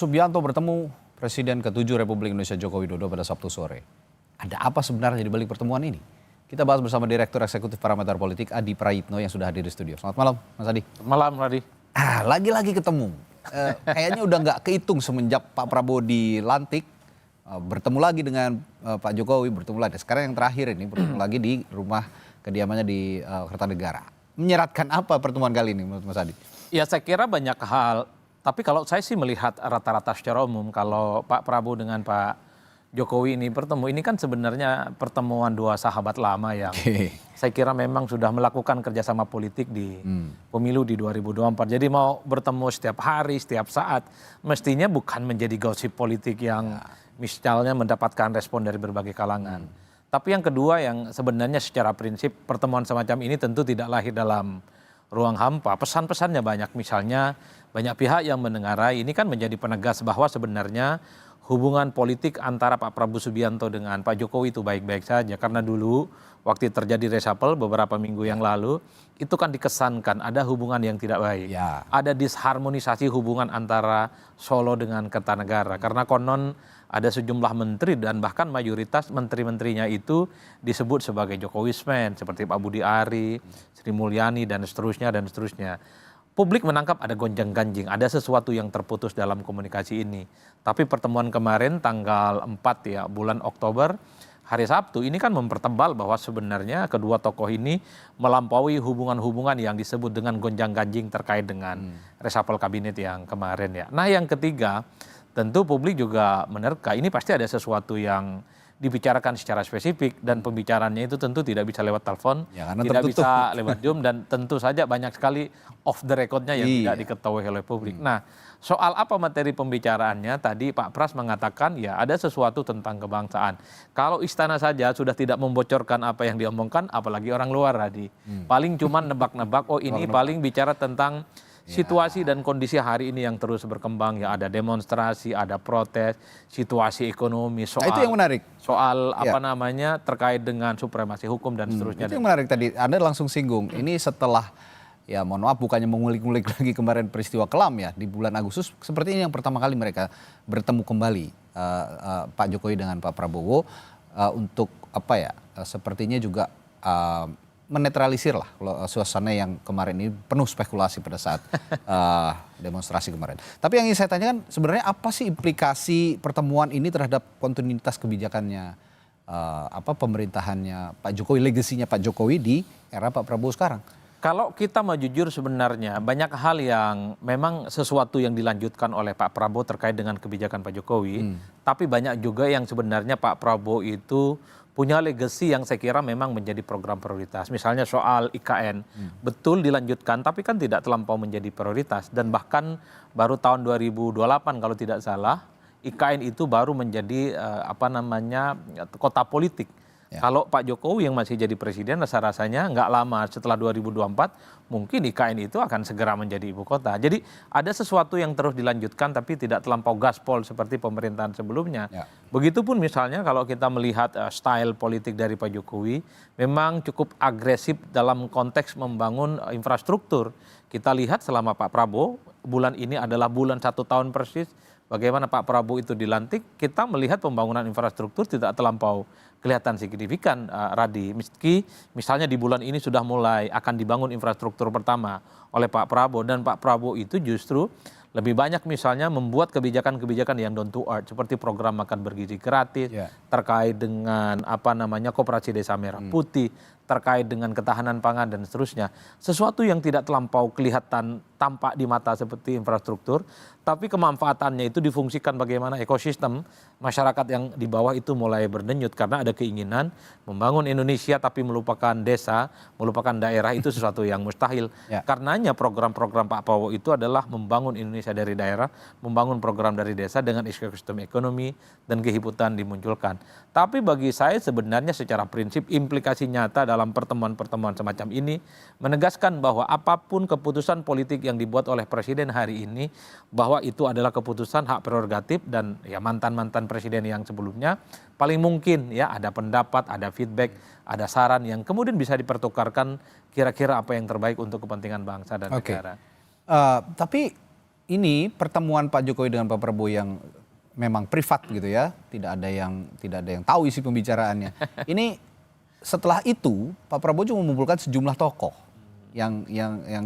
Subianto bertemu Presiden ke-7 Republik Indonesia Joko Widodo pada Sabtu sore. Ada apa sebenarnya di balik pertemuan ini? Kita bahas bersama Direktur Eksekutif Parameter Politik Adi Prayitno yang sudah hadir di studio. Selamat malam, Mas Adi. Malam, Radi. Lagi-lagi ketemu. Kayaknya udah nggak kehitung semenjak Pak Prabowo dilantik. Bertemu lagi dengan Pak Jokowi, bertemu lagi. Sekarang yang terakhir ini bertemu lagi di rumah kediamannya di Kertanegara. Menyeratkan apa pertemuan kali ini menurut Mas Adi? Ya saya kira banyak hal. Tapi kalau saya sih melihat rata-rata secara umum kalau Pak Prabowo dengan Pak Jokowi ini bertemu, ini kan sebenarnya pertemuan dua sahabat lama yang saya kira memang sudah melakukan kerjasama politik di pemilu di 2024. Jadi mau bertemu setiap hari, setiap saat, mestinya bukan menjadi gosip politik yang misalnya mendapatkan respon dari berbagai kalangan. Tapi yang kedua yang sebenarnya secara prinsip pertemuan semacam ini tentu tidak lahir dalam ruang hampa. Pesan-pesannya banyak, misalnya banyak pihak yang mendengarai ini kan menjadi penegas bahwa sebenarnya hubungan politik antara Pak Prabowo Subianto dengan Pak Jokowi itu baik-baik saja. Karena dulu waktu terjadi reshuffle beberapa minggu yang lalu itu kan dikesankan ada hubungan yang tidak baik. Ada disharmonisasi hubungan antara Solo dengan Kertanegara. Karena konon ada sejumlah menteri dan bahkan mayoritas menteri-menterinya itu disebut sebagai Jokowismen seperti Pak Budi Ari, Sri Mulyani dan seterusnya dan seterusnya. Publik menangkap ada gonjang-ganjing, ada sesuatu yang terputus dalam komunikasi ini. Tapi pertemuan kemarin tanggal 4 ya bulan Oktober hari Sabtu ini kan mempertebal bahwa sebenarnya kedua tokoh ini melampaui hubungan-hubungan yang disebut dengan gonjang-ganjing terkait dengan reshuffle kabinet yang kemarin ya. Nah yang ketiga tentu publik juga menerka ini pasti ada sesuatu yang dibicarakan secara spesifik dan pembicaraannya itu tentu tidak bisa lewat telepon, tidak bisa lewat Zoom dan tentu saja banyak sekali off the record-nya yang tidak diketahui oleh publik. Nah, soal apa materi pembicaraannya tadi Pak Pras mengatakan ya ada sesuatu tentang kebangsaan. Kalau istana saja sudah tidak membocorkan apa yang diomongkan, apalagi orang luar tadi. Paling cuma nebak-nebak, oh ini paling bicara tentang situasi dan kondisi hari ini yang terus berkembang ya, ada demonstrasi, ada protes, situasi ekonomi, soal itu yang menarik. Soal apa namanya terkait dengan supremasi hukum dan seterusnya. Itu yang menarik tadi. Anda langsung singgung. Ini setelah ya mohon maaf bukannya mengulik-ngulik lagi kemarin peristiwa kelam ya di bulan Agustus, seperti ini yang pertama kali mereka bertemu kembali Pak Jokowi dengan Pak Prabowo untuk apa ya? Sepertinya juga menetralisir lah suasana yang kemarin ini penuh spekulasi pada saat demonstrasi kemarin. Tapi yang ingin saya tanyakan sebenarnya apa sih implikasi pertemuan ini terhadap kontinuitas kebijakannya pemerintahannya Pak Jokowi, legasinya Pak Jokowi di era Pak Prabowo sekarang? Kalau kita mau jujur sebenarnya banyak hal yang memang sesuatu yang dilanjutkan oleh Pak Prabowo terkait dengan kebijakan Pak Jokowi, tapi banyak juga yang sebenarnya Pak Prabowo itu punya legasi yang saya kira memang menjadi program prioritas. Misalnya soal IKN, betul dilanjutkan tapi kan tidak terlampau menjadi prioritas. Dan bahkan baru tahun 2028 kalau tidak salah, IKN itu baru menjadi kota politik. Kalau Pak Jokowi yang masih jadi presiden rasa-rasanya nggak lama setelah 2024 mungkin IKN itu akan segera menjadi ibu kota. Jadi ada sesuatu yang terus dilanjutkan tapi tidak terlampau gaspol seperti pemerintahan sebelumnya. Begitupun misalnya kalau kita melihat style politik dari Pak Jokowi memang cukup agresif dalam konteks membangun infrastruktur. Kita lihat selama Pak Prabowo bulan ini adalah bulan 1 tahun persis bagaimana Pak Prabowo itu dilantik, kita melihat pembangunan infrastruktur tidak terlampau kelihatan signifikan, Radi. Meski misalnya di bulan ini sudah mulai akan dibangun infrastruktur pertama oleh Pak Prabowo dan Pak Prabowo itu justru lebih banyak misalnya membuat kebijakan-kebijakan yang down to earth seperti program makan bergizi gratis, terkait dengan koperasi desa merah putih, terkait dengan ketahanan pangan dan seterusnya. Sesuatu yang tidak terlampau kelihatan tampak di mata seperti infrastruktur, tapi kemanfaatannya itu difungsikan bagaimana ekosistem masyarakat yang di bawah itu mulai berdenyut karena ada keinginan membangun Indonesia tapi melupakan desa, melupakan daerah itu sesuatu yang mustahil. Karenanya program-program Pak Prabowo itu adalah membangun Indonesia dari daerah, membangun program dari desa dengan ekosistem ekonomi dan kehidupan dimunculkan. Tapi bagi saya sebenarnya secara prinsip implikasi nyata dalam pertemuan-pertemuan semacam ini menegaskan bahwa apapun keputusan politik yang dibuat oleh presiden hari ini bahwa itu adalah keputusan hak prerogatif dan ya mantan-mantan presiden yang sebelumnya paling mungkin ya ada pendapat, ada feedback, ada saran yang kemudian bisa dipertukarkan kira-kira apa yang terbaik untuk kepentingan bangsa dan negara. Tapi ini pertemuan Pak Jokowi dengan Pak Prabowo yang memang privat gitu ya, tidak ada yang tahu isi pembicaraannya. Ini setelah itu Pak Prabowo juga mengumpulkan sejumlah tokoh yang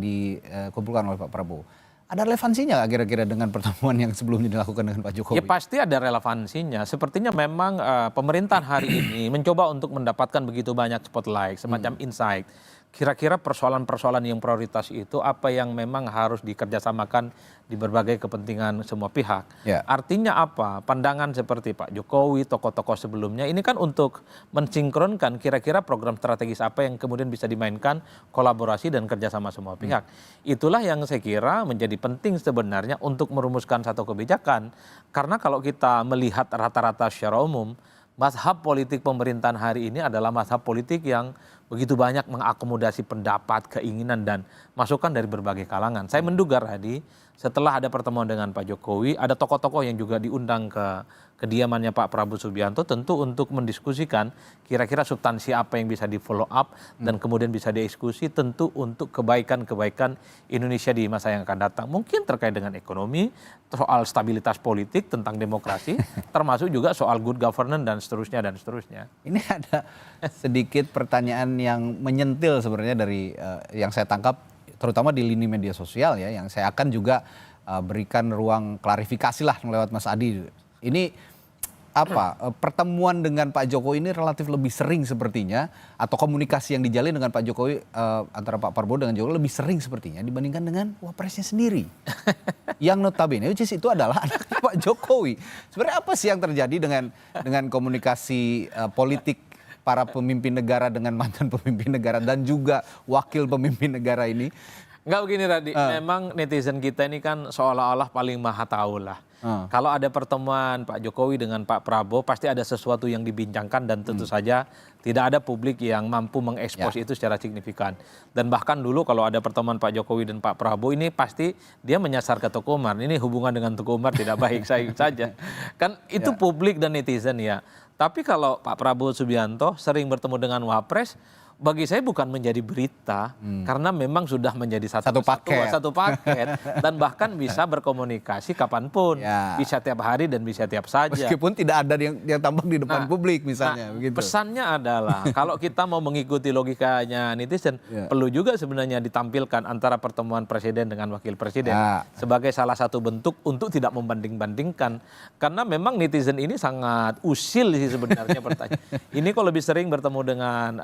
dikumpulkan oleh Pak Prabowo. Ada relevansinya nggak kira-kira dengan pertemuan yang sebelumnya dilakukan dengan Pak Jokowi? Ya pasti ada relevansinya. Sepertinya memang pemerintahan hari ini mencoba untuk mendapatkan begitu banyak spotlight, semacam insight. Kira-kira persoalan-persoalan yang prioritas itu apa yang memang harus dikerjasamakan di berbagai kepentingan semua pihak. Ya. Artinya apa? Pandangan seperti Pak Jokowi, tokoh-tokoh sebelumnya ini kan untuk mensinkronkan kira-kira program strategis apa yang kemudian bisa dimainkan kolaborasi dan kerjasama semua pihak. Itulah yang saya kira menjadi penting sebenarnya untuk merumuskan satu kebijakan. Karena kalau kita melihat rata-rata secara umum, mazhab politik pemerintahan hari ini adalah mazhab politik yang begitu banyak mengakomodasi pendapat, keinginan, dan masukan dari berbagai kalangan. Saya menduga, Radi, setelah ada pertemuan dengan Pak Jokowi, ada tokoh-tokoh yang juga diundang ke kediamannya Pak Prabowo Subianto tentu untuk mendiskusikan kira-kira substansi apa yang bisa di follow up dan kemudian bisa dieksekusi tentu untuk kebaikan-kebaikan Indonesia di masa yang akan datang. Mungkin terkait dengan ekonomi, soal stabilitas politik, tentang demokrasi, termasuk juga soal good governance dan seterusnya dan seterusnya. Ini ada sedikit pertanyaan yang menyentil sebenarnya dari yang saya tangkap terutama di lini media sosial ya, yang saya akan juga berikan ruang klarifikasi lah lewat Mas Adi. Ini apa pertemuan dengan Pak Jokowi ini relatif lebih sering sepertinya, atau komunikasi yang dijalin dengan Pak Jokowi antara Pak Prabowo dengan Jokowi lebih sering sepertinya dibandingkan dengan wapresnya sendiri yang notabene which is itu adalah anaknya Pak Jokowi. Sebenarnya apa sih yang terjadi dengan komunikasi politik para pemimpin negara dengan mantan pemimpin negara dan juga wakil pemimpin negara ini? Enggak begini Radi, memang netizen kita ini kan seolah-olah paling maha tahu lah. Kalau ada pertemuan Pak Jokowi dengan Pak Prabowo pasti ada sesuatu yang dibincangkan dan tentu saja tidak ada publik yang mampu mengekspos itu secara signifikan. Dan bahkan dulu kalau ada pertemuan Pak Jokowi dan Pak Prabowo ini pasti dia menyasar ke Teguh Umar. Ini hubungan dengan Teguh Umar tidak baik saja. Kan itu publik dan netizen ya. Tapi kalau Pak Prabowo Subianto sering bertemu dengan Wapres, bagi saya bukan menjadi berita karena memang sudah menjadi satu paket dan bahkan bisa berkomunikasi kapanpun, bisa tiap hari dan bisa tiap saja. Meskipun tidak ada yang tampak di depan publik misalnya. Begitu. Pesannya adalah kalau kita mau mengikuti logikanya netizen, perlu juga sebenarnya ditampilkan antara pertemuan presiden dengan wakil presiden sebagai salah satu bentuk untuk tidak membanding-bandingkan, karena memang netizen ini sangat usil sih sebenarnya pertanyaan. Ini kalau lebih sering bertemu dengan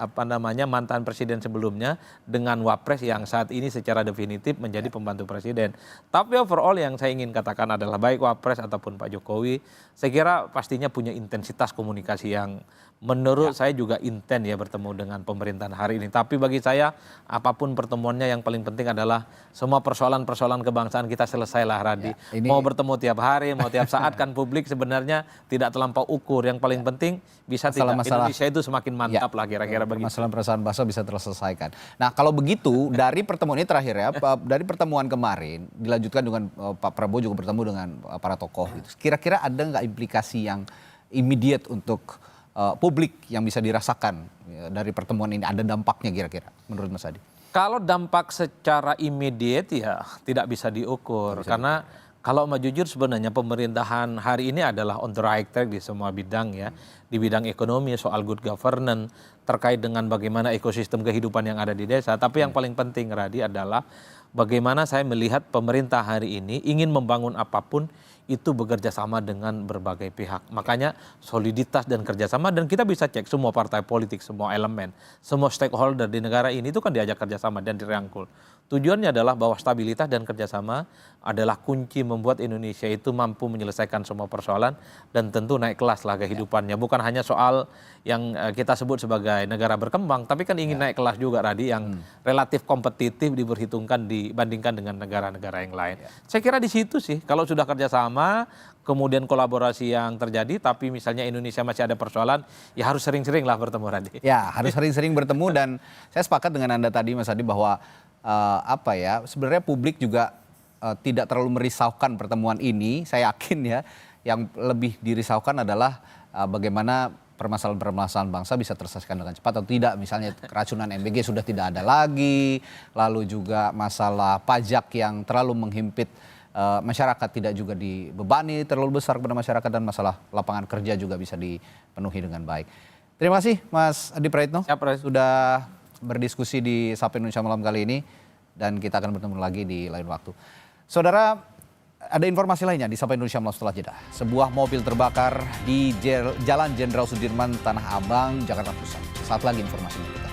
mantan presiden sebelumnya dengan Wapres yang saat ini secara definitif menjadi pembantu presiden. Tapi overall yang saya ingin katakan adalah baik Wapres ataupun Pak Jokowi, saya kira pastinya punya intensitas komunikasi yang menurut saya juga intens ya bertemu dengan pemerintahan hari ini. Tapi bagi saya apapun pertemuannya yang paling penting adalah semua persoalan-persoalan kebangsaan kita selesailah, Radi. Mau bertemu tiap hari, mau tiap saat kan publik sebenarnya tidak terlampau ukur. Yang paling penting bisa Indonesia itu semakin mantap lah kira-kira begitu. Masalah bangsa bisa terselesaikan. Nah kalau begitu dari pertemuan ini terakhir ya, dari pertemuan kemarin dilanjutkan dengan Pak Prabowo juga bertemu dengan para tokoh. Gitu. Kira-kira ada nggak implikasi yang immediate untuk publik yang bisa dirasakan dari pertemuan ini? Ada dampaknya kira-kira menurut Mas Adi? Kalau dampak secara immediate ya tidak bisa diukur. Karena kalau mau jujur sebenarnya pemerintahan hari ini adalah on the right track di semua bidang ya. Di bidang ekonomi, soal good governance, terkait dengan bagaimana ekosistem kehidupan yang ada di desa. Tapi yang paling penting Radi adalah bagaimana saya melihat pemerintah hari ini ingin membangun apapun itu bekerja sama dengan berbagai pihak. Makanya soliditas dan kerjasama, dan kita bisa cek semua partai politik, semua elemen, semua stakeholder di negara ini itu kan diajak kerjasama dan dirangkul. Tujuannya adalah bahwa stabilitas dan kerjasama adalah kunci membuat Indonesia itu mampu menyelesaikan semua persoalan dan tentu naik kelas lah kehidupannya. Bukan hanya soal yang kita sebut sebagai negara berkembang, tapi kan ingin naik kelas juga, Radi, yang relatif kompetitif diperhitungkan dibandingkan dengan negara-negara yang lain. Saya kira di situ sih, kalau sudah kerjasama, kemudian kolaborasi yang terjadi, tapi misalnya Indonesia masih ada persoalan, ya harus sering-sering lah bertemu, Radi. Ya, harus sering-sering bertemu, dan saya sepakat dengan Anda tadi, Mas Adi, bahwa sebenarnya publik juga tidak terlalu merisaukan pertemuan ini. Saya yakin ya, yang lebih dirisaukan adalah bagaimana permasalahan-permasalahan bangsa bisa terselesaikan dengan cepat atau tidak. Misalnya keracunan MBG sudah tidak ada lagi, lalu juga masalah pajak yang terlalu menghimpit masyarakat tidak juga dibebani terlalu besar kepada masyarakat dan masalah lapangan kerja juga bisa dipenuhi dengan baik. Terima kasih Mas Adi Praitno sudah berdiskusi di Sapa Indonesia Malam kali ini dan kita akan bertemu lagi di lain waktu. Saudara, ada informasi lainnya di Sapa Indonesia Malam setelah jeda. Sebuah mobil terbakar di Jalan Jenderal Sudirman, Tanah Abang, Jakarta Pusat. Saat lagi informasi kita.